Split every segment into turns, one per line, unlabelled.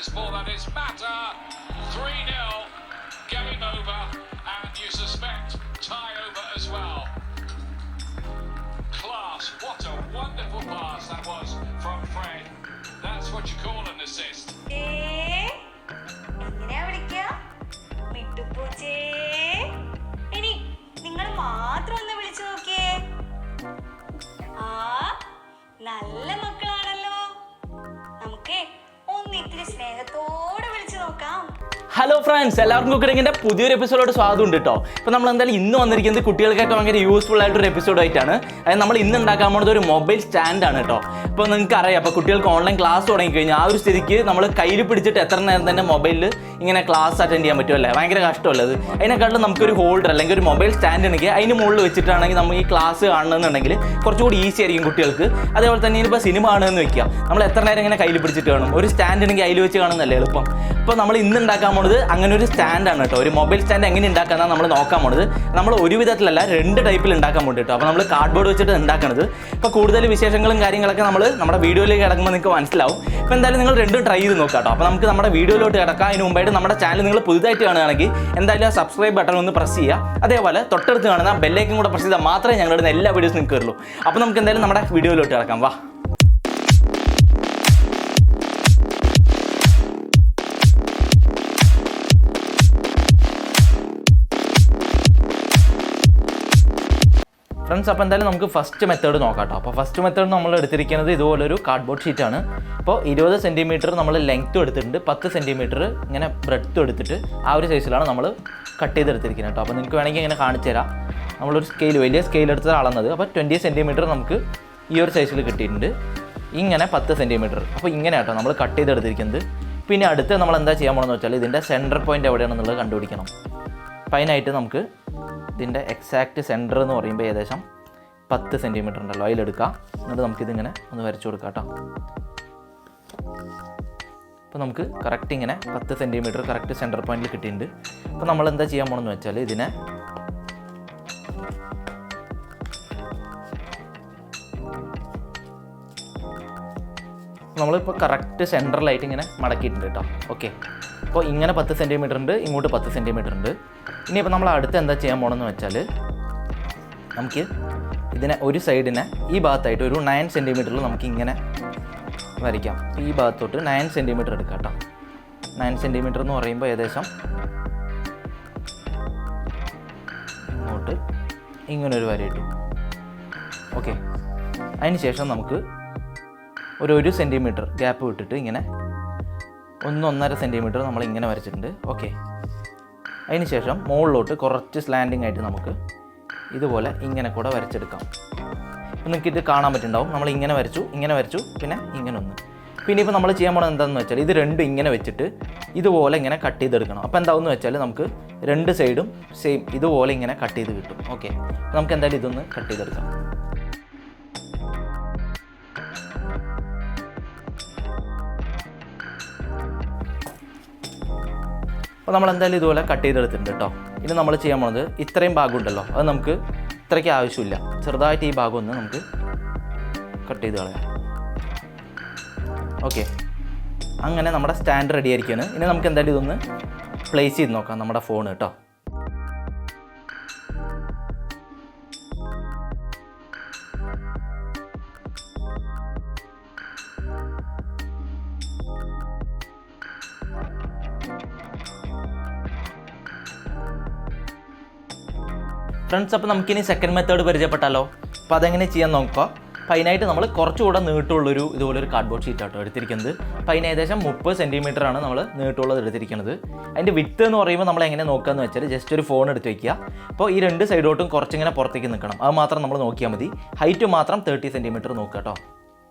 is more than its matter. 3-0, game over, and you suspect tie over as well. Class, what a wonderful pass that was from Fred. That's what you call an assist.
എങ്ങനെയാ വിളിക്കുക? മിട്ടുപൂച്ചേ. ഇനി നിങ്ങൾ മാത്രം ഒന്ന് വിളിച്ചു നോക്കിയേ. ആ നല്ല മക്കളാണല്ലോ. നമുക്ക് ഒന്ന് ഇത്തിരി സ്നേഹത്തോടെ വിളിച്ചു നോക്കാം.
ഹലോ ഫ്രണ്ട്സ്, എല്ലാവർക്കും കുക്കിങ്ങിൻ്റെ പുതിയൊരു എപ്പിസോഡോട് സ്വാഗതം ഉണ്ട് കേട്ടോ. ഇപ്പോൾ നമ്മൾ എന്തായാലും ഇന്ന് വന്നിരിക്കുന്നത് കുട്ടികൾക്കൊക്കെ ഭയങ്കര യൂസ്ഫുൾ ആയിട്ടൊരു എപ്പിസോഡായിട്ടാണ്. അതായത് നമ്മൾ ഇന്ന് ഉണ്ടാക്കാൻ പോകുന്നത് ഒരു മൊബൈൽ സ്റ്റാൻഡാണ് കേട്ടോ. ഇപ്പോൾ നിങ്ങൾക്ക് അറിയാം, അപ്പോൾ കുട്ടികൾക്ക് ഓൺലൈൻ ക്ലാസ് തുടങ്ങിക്കഴിഞ്ഞാൽ ആ ഒരു സ്ഥിതിക്ക് നമ്മൾ കയ്യിൽ പിടിച്ചിട്ട് എത്ര നേരം തന്നെ മൊബൈലിൽ ഇങ്ങനെ ക്ലാസ് അറ്റൻഡ് ചെയ്യാൻ പറ്റുമല്ലേ? ഭയങ്കര കഷ്ടമുള്ളത്. അതിനെക്കാളും നമുക്കൊരു ഹോൾഡർ അല്ലെങ്കിൽ ഒരു മൊബൈൽ സ്റ്റാൻഡ് ഉണ്ടെങ്കിൽ അതിന് മുകളിൽ വെച്ചിട്ടാണെങ്കിൽ നമ്മൾ ഈ ക്ലാസ് കാണണമെന്നുണ്ടെങ്കിൽ കുറച്ചുകൂടി ഈസി ആയിരിക്കും കുട്ടികൾക്ക്. അതേപോലെ തന്നെ ഇനിയിപ്പോൾ സിനിമ കാണുമെന്ന് വെക്കുക, നമ്മൾ എത്ര നേരം ഇങ്ങനെ കയ്യിൽ പിടിച്ചിട്ട് കാണും. ഒരു സ്റ്റാൻഡ് ഉണ്ടെങ്കിൽ അതിൽ വെച്ച് കാണുന്നല്ലേ എളുപ്പം. അപ്പോൾ നമ്മൾ ഇന്ന് ഉണ്ടാക്കാൻ പോകുന്നത് അങ്ങനെ ഒരു സ്റ്റാൻഡാണ് കേട്ടോ. ഒരു മൊബൈൽ സ്റ്റാൻഡ് എങ്ങനെ ഉണ്ടാക്കാനാണ് നമ്മൾ നോക്കാൻ പോകുന്നത്. നമ്മൾ ഒരു വിധത്തിലല്ല, 2 ടൈപ്പിൽ ഉണ്ടാക്കാൻ പോകുന്നുണ്ട് കേട്ടോ. അപ്പോൾ നമ്മൾ കാർഡ്ബോർഡ് വെച്ചിട്ട് ഉണ്ടാക്കണത്. ഇപ്പോൾ കൂടുതൽ വിശേഷങ്ങളും കാര്യങ്ങളൊക്കെ നമ്മൾ നമ്മുടെ വീഡിയോയിലേക്ക് കിടക്കുമ്പോൾ നിങ്ങൾക്ക് മനസ്സിലാവും. അപ്പോൾ എന്തായാലും നിങ്ങൾ 2 ട്രൈ ചെയ്ത് നോക്കാം കേട്ടോ. അപ്പോൾ നമുക്ക് നമ്മുടെ വീഡിയോയിലോട്ട് കിടക്കാം. അതിന് മുമ്പായിട്ട് നമ്മുടെ ചാനൽ നിങ്ങൾ പുതുതായിട്ട് കാണുകയാണെങ്കിൽ എന്തായാലും ആ സബ്സ്ക്രൈബ് ബട്ടൺ ഒന്ന് പ്രസ് ചെയ്യുക. അതേപോലെ തൊട്ടടുത്ത് കാണുന്ന ബെല്ലൈക്കൻ കൂടെ പ്രസ് ചെയ്താൽ മാത്രമേ ഞങ്ങളുടെ എല്ലാ വീഡിയോസും നിങ്ങൾക്ക് വരുള്ളൂ. അപ്പോൾ നമുക്ക് എന്തായാലും നമ്മുടെ വീഡിയോയിലോട്ട് കിടക്കാം. വാ. ഫ്രണ്ട്സ്, അപ്പോൾ എന്തായാലും നമുക്ക് ഫസ്റ്റ് മെത്തേഡ് നോക്കാം കേട്ടോ. അപ്പോൾ ഫസ്റ്റ് മെത്തേഡ് നമ്മൾ എടുത്തിരിക്കുന്നത് ഇതുപോലൊരു കാർഡ്ബോർഡ് ഷീറ്റാണ്. അപ്പോൾ 20 സെൻറ്റിമീറ്റർ നമ്മൾ ലെങ്ത്തും എടുത്തിട്ടുണ്ട്, 10 സെൻറ്റിമീറ്റർ ഇങ്ങനെ ബ്രെഡ്ത്തും എടുത്തിട്ട് ആ ഒരു സൈസിലാണ് നമ്മൾ കട്ട് ചെയ്തെടുത്തിരിക്കുന്നത് കേട്ടോ. അപ്പോൾ നിങ്ങൾക്ക് വേണമെങ്കിൽ ഇങ്ങനെ കാണിച്ചു തരാം. നമ്മളൊരു വലിയ സ്കെയിൽ എടുത്ത് അളന്നത്. അപ്പോൾ 20 സെൻറ്റിമീറ്റർ നമുക്ക് ഈ ഒരു സൈസിൽ കിട്ടിയിട്ടുണ്ട്. ഇങ്ങനെ 10 സെൻറ്റിമീറ്റർ. അപ്പോൾ ഇങ്ങനെ കേട്ടോ നമ്മൾ കട്ട് ചെയ്തെടുത്തിരിക്കുന്നത്. പിന്നെ അടുത്ത് നമ്മൾ എന്താ ചെയ്യാൻ പോകണമെന്ന് വെച്ചാൽ ഇതിൻ്റെ സെൻറ്റർ പോയിൻ്റ് എവിടെയാണെന്നുള്ളത് കണ്ടുപിടിക്കണം. അപ്പോൾ അതിനായിട്ട് നമുക്ക് ഇതിൻ്റെ എക്സാക്റ്റ് സെൻറ്റർ എന്ന് പറയുമ്പോൾ ഏകദേശം 10 സെൻറ്റിമീറ്റർ ഉണ്ടല്ലോ, അതിലെടുക്കാം. എന്നിട്ട് നമുക്കിതിങ്ങനെ ഒന്ന് വരച്ചു കൊടുക്കാം കേട്ടോ. അപ്പോൾ നമുക്ക് കറക്റ്റ് ഇങ്ങനെ 10 സെൻറ്റിമീറ്റർ കറക്റ്റ് സെൻറ്റർ പോയിന്റിൽ കിട്ടിയിട്ടുണ്ട്. അപ്പോൾ നമ്മൾ എന്താ ചെയ്യാൻ പോകണമെന്ന് വെച്ചാൽ ഇതിനെ നമ്മളിപ്പോൾ കറക്റ്റ് സെൻറ്ററിലായിട്ട് ഇങ്ങനെ മടക്കിയിട്ടുണ്ട് കേട്ടോ. ഓക്കെ, അപ്പോൾ ഇങ്ങനെ 10 സെൻറ്റിമീറ്റർ ഉണ്ട്, ഇങ്ങോട്ട് 10 സെൻറ്റിമീറ്റർ ഉണ്ട്. ഇനിയിപ്പോൾ നമ്മൾ അടുത്ത് എന്താ ചെയ്യാൻ പോകണമെന്ന് വെച്ചാൽ നമുക്ക് ഇതിനെ ഒരു സൈഡിനെ ഈ ഭാഗത്തായിട്ട് ഒരു 9 സെൻറ്റിമീറ്ററിൽ നമുക്ക് ഇങ്ങനെ വരയ്ക്കാം. ഈ ഭാഗത്തോട്ട് 9 സെൻറ്റിമീറ്റർ എടുക്കാം കേട്ടോ. 9 സെൻറ്റിമീറ്റർ എന്ന് പറയുമ്പോൾ ഏകദേശം ഇങ്ങോട്ട് ഇങ്ങനൊരു വര ഇട്ടു. ഓക്കെ, അതിന് ശേഷം നമുക്ക് ഒരു 1 സെൻറ്റിമീറ്റർ ഗ്യാപ്പ് വിട്ടിട്ട് ഇങ്ങനെ 1-1.5 സെൻറ്റിമീറ്റർ നമ്മൾ ഇങ്ങനെ വരച്ചിട്ടുണ്ട്. ഓക്കെ, അതിന് ശേഷം മുകളിലോട്ട് കുറച്ച് സ്ലാൻഡിങ് ആയിട്ട് നമുക്ക് ഇതുപോലെ ഇങ്ങനെ കൂടെ വരച്ചെടുക്കാം. ഇപ്പം നിങ്ങൾക്ക് ഇത് കാണാൻ പറ്റുന്നുണ്ടാവും. നമ്മൾ ഇങ്ങനെ വരച്ചു പിന്നെ ഇങ്ങനെ ഒന്ന്. പിന്നെ ഇപ്പോൾ നമ്മൾ ചെയ്യാൻ പോകുന്നത് എന്താണെന്ന് വെച്ചാൽ ഇത് രണ്ടും ഇങ്ങനെ വെച്ചിട്ട് ഇതുപോലെ ഇങ്ങനെ കട്ട് ചെയ്തെടുക്കണം. അപ്പോൾ എന്താണെന്ന് വെച്ചാൽ നമുക്ക് 2 സൈഡും സെയിം ഇതുപോലെ ഇങ്ങനെ കട്ട് ചെയ്ത് കിട്ടും. ഓക്കെ, നമുക്ക് എന്തായാലും ഇതൊന്ന് കട്ട് ചെയ്തെടുക്കാം. അപ്പോൾ നമ്മൾ എന്തായാലും ഇതുപോലെ കട്ട് ചെയ്തെടുത്തിട്ടുണ്ട് കേട്ടോ. ഇനി നമ്മൾ ചെയ്യാൻ പോകുന്നത് ഇത്രയും ഭാഗം ഉണ്ടല്ലോ, അത് നമുക്ക് ഇത്രയ്ക്ക് ആവശ്യമില്ല. ചെറുതായിട്ട് ഈ ഭാഗം ഒന്ന് നമുക്ക് കട്ട് ചെയ്ത് കളയാം. ഓക്കെ, അങ്ങനെ നമ്മുടെ സ്റ്റാൻഡ് റെഡി ആയിരിക്കുകയാണ്. ഇനി നമുക്ക് എന്തായാലും ഇതൊന്ന് പ്ലേസ് ചെയ്ത് നോക്കാം നമ്മുടെ ഫോൺ കേട്ടോ. ഫ്രണ്ട്സ്, അപ്പോൾ നമുക്കിനി സെക്കൻഡ് മെത്തേഡ് പരിചയപ്പെട്ടാലോ. അപ്പോൾ അതെങ്ങനെ ചെയ്യാൻ നോക്കുക. അപ്പോൾ അതിനായിട്ട് നമ്മൾ കുറച്ചുകൂടെ നീട്ടമുള്ളൊരു ഇതുപോലൊരു കാർഡ്ബോർഡ് ഷീറ്റാട്ടോ എടുത്തിരിക്കുന്നത്. അപ്പോൾ അതിന് ഏകദേശം 30 സെൻറ്റിമീറ്ററാണ് നമ്മൾ നീട്ടമുള്ളത് എടുത്തിരിക്കുന്നത്. അതിൻ്റെ വിത്ത് എന്ന് പറയുമ്പോൾ നമ്മൾ എങ്ങനെ നോക്കുകയെന്ന് വെച്ചാൽ ജസ്റ്റ് ഒരു ഫോൺ എടുത്ത് വയ്ക്കുക. അപ്പോൾ ഈ 2 സൈഡോട്ടും കുറച്ചിങ്ങനെ പുറത്തേക്ക് നിൽക്കണം, അത് മാത്രം നമ്മൾ നോക്കിയാൽ മതി. ഹൈറ്റ് മാത്രം 30 സെൻറ്റിമീറ്റർ നോക്കുക കേട്ടോ.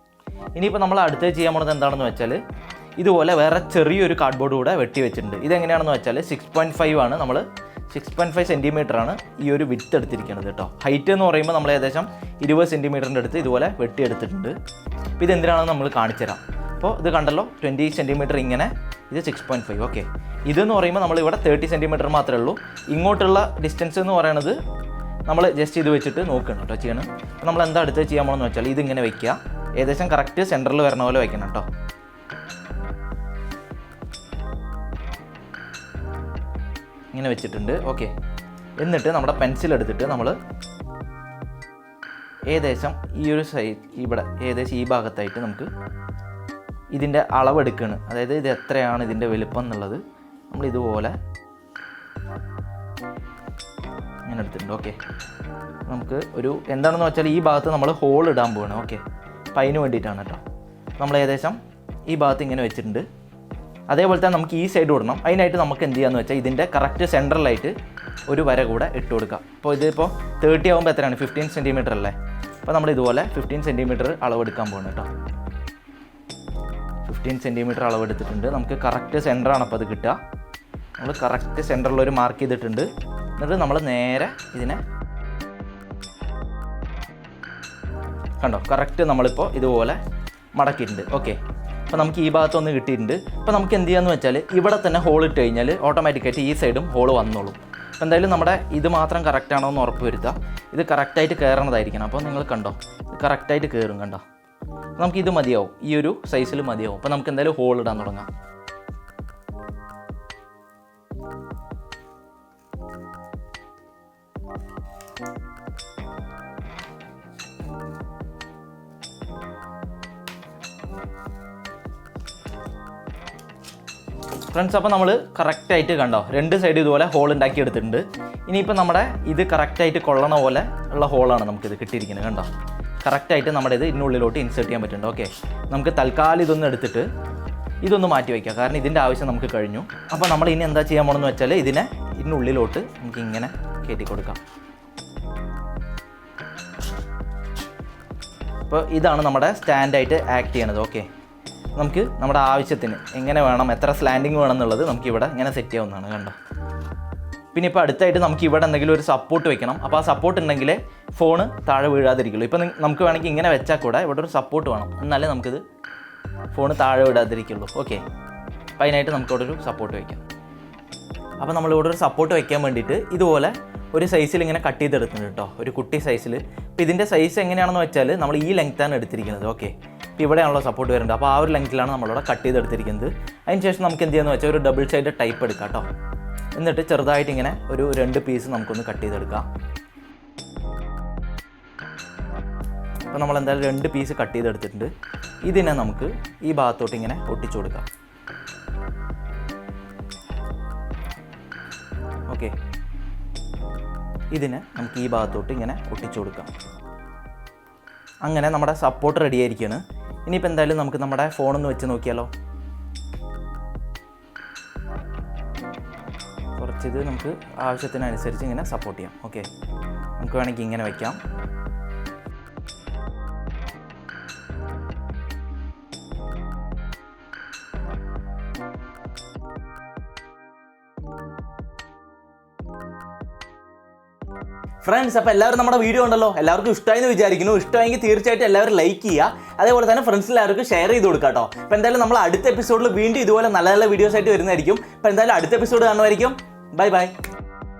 ഇനിയിപ്പോൾ നമ്മൾ അടുത്ത് ചെയ്യാൻ പോകുന്നത് എന്താണെന്ന് വെച്ചാൽ ഇതുപോലെ വേറെ ചെറിയൊരു കാർഡ്ബോർഡ് കൂടെ വെട്ടി വെച്ചിട്ടുണ്ട്. ഇതെങ്ങനെയാണെന്ന് വെച്ചാൽ 6.5 ആണ്. നമ്മൾ 6.5 സെൻറ്റിമീറ്ററാണ് ഈ ഒരു വിത്ത് എടുത്തിരിക്കുന്നത് കേട്ടോ. ഹൈറ്റ് എന്ന് പറയുമ്പോൾ നമ്മൾ ഏകദേശം 20 സെൻറ്റിമീറ്ററിൻ്റെ അടുത്ത് ഇതുപോലെ വെട്ടിയെടുത്തിട്ടുണ്ട്. അപ്പോൾ ഇതെന്തിനാണെന്ന് നമ്മൾ കാണിച്ചു തരാം. അപ്പോൾ ഇത് കണ്ടല്ലോ, 20 സെൻറ്റിമീറ്റർ ഇങ്ങനെ, ഇത് 6.5. ഓക്കെ, ഇതെന്ന് പറയുമ്പോൾ നമ്മളിവിടെ 30 സെൻറ്റിമീറ്റർ മാത്രമേ ഉള്ളൂ. ഇങ്ങോട്ടുള്ള ഡിസ്റ്റൻസ് എന്ന് പറയുന്നത് നമ്മൾ ജസ്റ്റ് ഇത് വെച്ചിട്ട് നോക്കണം കേട്ടോ ചെയ്യണം. അപ്പോൾ നമ്മൾ എന്താ അടുത്ത് ചെയ്യാൻ പോകണമെന്ന് വെച്ചാൽ ഇതിങ്ങനെ വയ്ക്കുക. ഏകദേശം കറക്റ്റ് സെൻറ്ററിൽ വരണ പോലെ വയ്ക്കണം കേട്ടോ. ഇങ്ങനെ വെച്ചിട്ടുണ്ട്. ഓക്കെ, എന്നിട്ട് നമ്മുടെ പെൻസിൽ എടുത്തിട്ട് നമ്മൾ ഏകദേശം ഈ ഒരു സൈഡ് ഇവിടെ ഏകദേശം ഈ ഭാഗത്തായിട്ട് നമുക്ക് ഇതിൻ്റെ അളവെടുക്കുകയാണ്. അതായത് ഇത് എത്രയാണ് ഇതിൻ്റെ വലുപ്പം എന്നുള്ളത് നമ്മൾ ഇതുപോലെ ഇങ്ങനെ എടുത്തിട്ടുണ്ട്. ഓക്കെ, നമുക്ക് ഒരു എന്താണെന്ന് വെച്ചാൽ ഈ ഭാഗത്ത് നമ്മൾ ഹോൾ ഇടാൻ പോവാണ്. ഓക്കെ, അപ്പം അതിന് വേണ്ടിയിട്ടാണ് കേട്ടോ. നമ്മൾ ഏകദേശം ഈ ഭാഗത്ത് ഇങ്ങനെ വെച്ചിട്ടുണ്ട്. അതേപോലെ തന്നെ നമുക്ക് ഈ സൈഡ് ഇടണം. അതിനായിട്ട് നമുക്ക് എന്ത് ചെയ്യാന്ന് വെച്ചാൽ ഇതിൻ്റെ കറക്റ്റ് സെൻട്രലായിട്ട് ഒരു വര കൂടെ ഇട്ട് കൊടുക്കാം. അപ്പോൾ ഇതിപ്പോൾ 30 ആകുമ്പോൾ എത്രയാണ്? 15 സെൻറ്റിമീറ്റർ അല്ലേ? അപ്പോൾ നമ്മൾ ഇതുപോലെ 15 സെൻറ്റിമീറ്റർ അളവെടുക്കാൻ പോകുന്നു കേട്ടോ. 15 സെൻറ്റിമീറ്റർ അളവെടുത്തിട്ടുണ്ട്. നമുക്ക് കറക്റ്റ് സെൻറ്ററാണ് അപ്പോൾ അത് കിട്ടുക. നമ്മൾ കറക്റ്റ് സെൻറ്ററിലൊരു മാർക്ക് ചെയ്തിട്ടുണ്ട്. എന്നിട്ട് നമ്മൾ നേരെ ഇതിനെ കണ്ടോ, കറക്റ്റ് നമ്മളിപ്പോൾ ഇതുപോലെ മടക്കിയിട്ടുണ്ട്. ഓക്കെ, അപ്പോൾ നമുക്ക് ഈ ഭാഗത്തൊന്ന് കിട്ടിയിട്ടുണ്ട്. അപ്പോൾ നമുക്ക് എന്ത് ചെയ്യാന്ന് വെച്ചാൽ ഇവിടെ തന്നെ ഹോൾ ഇട്ട് കഴിഞ്ഞാൽ ഓട്ടോമാറ്റിക്കായിട്ട് ഈ സൈഡും ഹോൾ വന്നോളും. അപ്പോൾ എന്തായാലും നമ്മുടെ ഇത് മാത്രം കറക്റ്റാണോ എന്ന് ഉറപ്പ് വരുത്തുക. ഇത് കറക്റ്റായിട്ട് കയറണതായിരിക്കണം. അപ്പോൾ നിങ്ങൾ കണ്ടോ, ഇത് കറക്റ്റായിട്ട് കയറും. കണ്ടോ, നമുക്കിത് മതിയാവും, ഈ ഒരു സൈസിൽ മതിയാവും. അപ്പോൾ നമുക്ക് എന്തായാലും ഹോൾ ഇടാൻ തുടങ്ങാം. ഫ്രണ്ട്സ്, അപ്പോൾ നമ്മൾ കറക്റ്റായിട്ട് കണ്ടോ 2 സൈഡ് ഇതുപോലെ ഹോൾ ഉണ്ടാക്കി എടുത്തിട്ടുണ്ട്. ഇനിയിപ്പോൾ നമ്മുടെ ഇത് കറക്റ്റായിട്ട് കൊള്ളണ പോലെ ഉള്ള ഹോളാണ് നമുക്കിത് കിട്ടിയിരിക്കുന്നത്. കണ്ടോ, കറക്റ്റായിട്ട് നമ്മുടെ ഇത് ഇതിനുള്ളിലോട്ട് ഇൻസേർട്ട് ചെയ്യാൻ പറ്റുന്നുണ്ട്. ഓക്കെ, നമുക്ക് തൽക്കാലം ഇതൊന്ന് എടുത്തിട്ട് ഇതൊന്ന് മാറ്റി വയ്ക്കാം, കാരണം ഇതിൻ്റെ ആവശ്യം നമുക്ക് കഴിഞ്ഞു. അപ്പോൾ നമ്മൾ ഇനി എന്താ ചെയ്യാൻ പോകണമെന്ന് വെച്ചാൽ ഇതിനുള്ളിലോട്ട് നമുക്ക് ഇങ്ങനെ കയറ്റി കൊടുക്കാം. അപ്പോൾ ഇതാണ് നമ്മുടെ സ്റ്റാൻഡായിട്ട് ആക്ട് ചെയ്യണത്. ഓക്കെ, നമുക്ക് നമ്മുടെ ആവശ്യത്തിന് എങ്ങനെ വേണം, എത്ര സ്ലാൻഡിങ് വേണം എന്നുള്ളത് നമുക്ക് ഇവിടെ ഇങ്ങനെ സെറ്റ് ചെയ്യാവുന്നതാണ്. കണ്ടോ, പിന്നെ ഇപ്പോൾ അടുത്തായിട്ട് നമുക്ക് ഇവിടെ എന്തെങ്കിലും ഒരു സപ്പോർട്ട് വെക്കണം. അപ്പോൾ ആ സപ്പോർട്ട് ഉണ്ടെങ്കിലേ ഫോണ് താഴെ വീഴാതിരിക്കുള്ളൂ. ഇപ്പോൾ നമുക്ക് വേണമെങ്കിൽ ഇങ്ങനെ വെച്ചാൽ കൂടെ ഇവിടെ ഒരു സപ്പോർട്ട് വേണം, എന്നാലേ നമുക്കിത് ഫോണ് താഴെ വിടാതിരിക്കുള്ളൂ. ഓക്കെ, അപ്പോൾ അതിനായിട്ട് നമുക്കിവിടെ ഒരു സപ്പോർട്ട് വയ്ക്കാം. അപ്പോൾ നമ്മളിവിടെ ഒരു സപ്പോർട്ട് വയ്ക്കാൻ വേണ്ടിയിട്ട് ഇതുപോലെ ഒരു സൈസിൽ ഇങ്ങനെ കട്ട് ചെയ്തെടുക്കുന്നുണ്ട് കേട്ടോ, ഒരു കുട്ടി സൈസിൽ. അപ്പോൾ ഇതിൻ്റെ സൈസ് എങ്ങനെയാണെന്ന് വെച്ചാൽ നമ്മൾ ഈ ലെങ്ത്താണ് എടുത്തിരിക്കുന്നത്. ഓക്കെ, ഇപ്പോൾ ഇവിടെയാണല്ലോ സപ്പോർട്ട് വരുന്നത്. അപ്പോൾ ആ ഒരു ലെങ്ത്തിലാണ് നമ്മളിവിടെ കട്ട് ചെയ്തെടുത്തിരിക്കുന്നത്. അതിന് ശേഷം നമുക്ക് എന്ത് ചെയ്യാന്ന് വെച്ചാൽ ഒരു ഡബിൾ സൈഡ് ടൈപ്പ് എടുക്കാം കേട്ടോ. എന്നിട്ട് ചെറുതായിട്ട് ഇങ്ങനെ ഒരു 2 പീസ് നമുക്കൊന്ന് കട്ട് ചെയ്തെടുക്കാം. അപ്പോൾ നമ്മൾ എന്തായാലും 2 പീസ് കട്ട് ചെയ്തെടുത്തിട്ടുണ്ട്. ഇതിനെ നമുക്ക് ഈ ഭാഗത്തോട്ട് ഇങ്ങനെ ഒട്ടിച്ചു കൊടുക്കാം. ഓക്കെ, ഇതിനെ നമുക്ക് ഈ ഭാഗത്തോട്ട് ഇങ്ങനെ ഒട്ടിച്ചു കൊടുക്കാം. അങ്ങനെ നമ്മുടെ സപ്പോർട്ട് റെഡി ആയിരിക്കുകയാണ്. ഇനിയിപ്പോൾ എന്തായാലും നമുക്ക് നമ്മുടെ ഫോണൊന്ന് വെച്ച് നോക്കിയാലോ. കുറച്ചിത് നമുക്ക് ആവശ്യത്തിനനുസരിച്ച് ഇങ്ങനെ സപ്പോർട്ട് ചെയ്യാം. ഓക്കെ, നമുക്ക് വേണമെങ്കിൽ ഇങ്ങനെ വയ്ക്കാം.
ഫ്രണ്ട്സ്, അപ്പോൾ എല്ലാവരും നമ്മുടെ വീഡിയോ ഉണ്ടല്ലോ, എല്ലാവർക്കും ഇഷ്ടമായി എന്ന് വിചാരിക്കുന്നു. ഇഷ്ടമായെങ്കിൽ തീർച്ചയായിട്ടും എല്ലാവരും ലൈക്ക് ചെയ്യുക. അതേപോലെ തന്നെ ഫ്രണ്ട്സിൽ എല്ലാവർക്കും ഷെയർ ചെയ്ത് കൊടുക്കുക കേട്ടോ. അപ്പോൾ എന്തായാലും നമ്മൾ അടുത്ത എപ്പിസോഡിൽ വീണ്ടും ഇതുപോലെ നല്ല നല്ല വീഡിയോസ് ആയിട്ട് വരുന്നതായിരിക്കും. അപ്പോൾ എന്തായാലും അടുത്ത എപ്പിസോഡ് കാണുമായിരിക്കും. Bye bye.